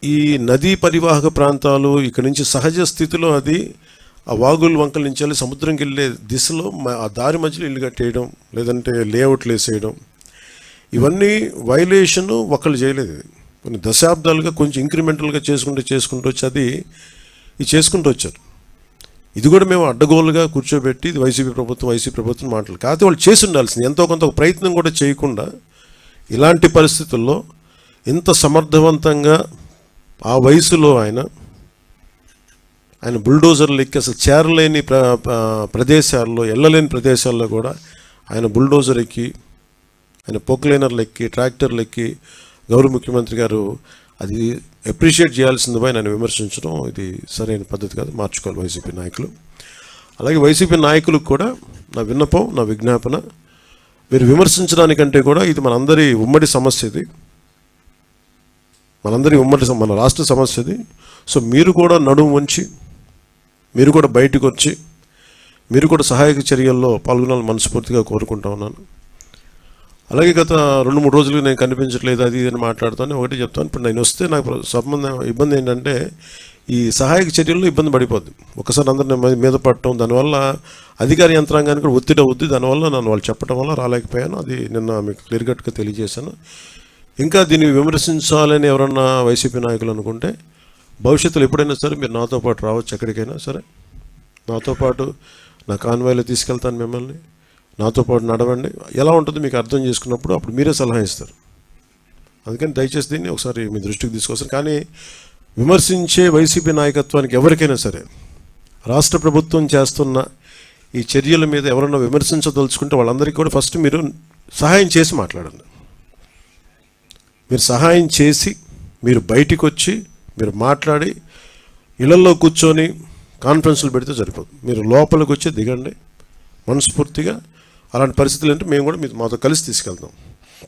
ఈ నదీ పరివాహక ప్రాంతాలు ఇక్కడి నుంచి సహజ స్థితిలో అది ఆ వాగులు వంకల నుంచి వెళ్ళి సముద్రంకి వెళ్ళే దిశలో ఆ దారి మధ్యలో ఇల్లు కట్టేయడం, లేదంటే లేఅవుట్లు వేసేయడం, ఇవన్నీ వైలేషన్ ఒకళ్ళు చేయలేదు. కొన్ని దశాబ్దాలుగా కొంచెం ఇంక్రిమెంటల్గా చేసుకుంటూ వచ్చి అది చేసుకుంటూ వచ్చారు. ఇది కూడా మేము అడ్డగోలుగా కూర్చోబెట్టి ఇది వైసీపీ ప్రభుత్వం మాటలు కాకపోతే వాళ్ళు చేసి ఉండాల్సింది. ఎంతో కొంత ప్రయత్నం కూడా చేయకుండా ఇలాంటి పరిస్థితుల్లో ఇంత సమర్థవంతంగా ఆ వయసులో ఆయన బుల్డోజర్లు ఎక్కి అసలు చేరలేని ప్రదేశాల్లో, వెళ్ళలేని ప్రదేశాల్లో కూడా ఆయన బుల్డోజర్ ఎక్కి, ఆయన పొక్లైనర్లు ఎక్కి, ట్రాక్టర్లు ఎక్కి గౌరవ ముఖ్యమంత్రి గారు అది అప్రిషియేట్ చేయాల్సింది పోయి ఆయన విమర్శించడం ఇది సరైన పద్ధతి కాదు, మార్చుకోవాలి వైసీపీ నాయకులు. అలాగే వైసీపీ నాయకులకు కూడా నా విన్నపం, నా విజ్ఞాపన, మీరు విమర్శించడానికంటే కూడా ఇది మనందరి ఉమ్మడి సమస్య, ఇది మన రాష్ట్ర సమస్య ఇది. సో మీరు కూడా నడుము వంచి, మీరు కూడా బయటకు వచ్చి, మీరు కూడా సహాయక చర్యల్లో పాల్గొనాలని మనస్ఫూర్తిగా కోరుకుంటా ఉన్నాను. అలాగే గత 2-3 రోజులు నేను కనిపించట్లేదు అది ఇది అని మాట్లాడుతాను. ఒకటి చెప్తాను, ఇప్పుడు నేను వస్తే నాకు ఇబ్బంది ఏంటంటే ఈ సహాయక చర్యల్లో ఇబ్బంది పడిపోద్ది. ఒకసారి అందరిని మీద పడటం, దానివల్ల అధికార యంత్రాంగానికి కూడా ఒత్తిడి అవుద్ది. దానివల్ల నన్ను వాళ్ళు చెప్పడం వల్ల రాలేకపోయాను. అది నిన్న మీకు క్లియర్ కట్గా తెలియజేశాను. ఇంకా దీన్ని విమర్శించాలని ఎవరన్నా వైసీపీ నాయకులు అనుకుంటే భవిష్యత్తులో ఎప్పుడైనా సరే మీరు నాతో పాటు రావచ్చు, ఎక్కడికైనా సరే నాతో పాటు నా కాన్వాయ్లో తీసుకెళ్తాను మిమ్మల్ని, నాతో పాటు నడవండి. ఎలా ఉంటుందో మీకు అర్థం చేసుకున్నప్పుడు అప్పుడు మీరే సలహా ఇస్తారు. అందుకని దయచేసి దీన్ని ఒకసారి మీ దృష్టికి తీసుకొస్తారు. కానీ విమర్శించే వైసీపీ నాయకత్వానికి ఎవరికైనా సరే రాష్ట్ర ప్రభుత్వం చేస్తున్న ఈ చర్యల మీద ఎవరైనా విమర్శించదలుచుకుంటే వాళ్ళందరికీ కూడా ఫస్ట్ మీరు సహాయం చేసి మాట్లాడండి. మీరు సహాయం చేసి మీరు బయటికి వచ్చి మీరు మాట్లాడి ఇళ్లలో కూర్చొని కాన్ఫరెన్స్లు పెడితే సరిపోదు. మీరు లోపలికి వచ్చి దిగండి మనస్ఫూర్తిగా. అలాంటి పరిస్థితులు అంటే మేము కూడా మాతో కలిసి తీసుకెళ్తాం.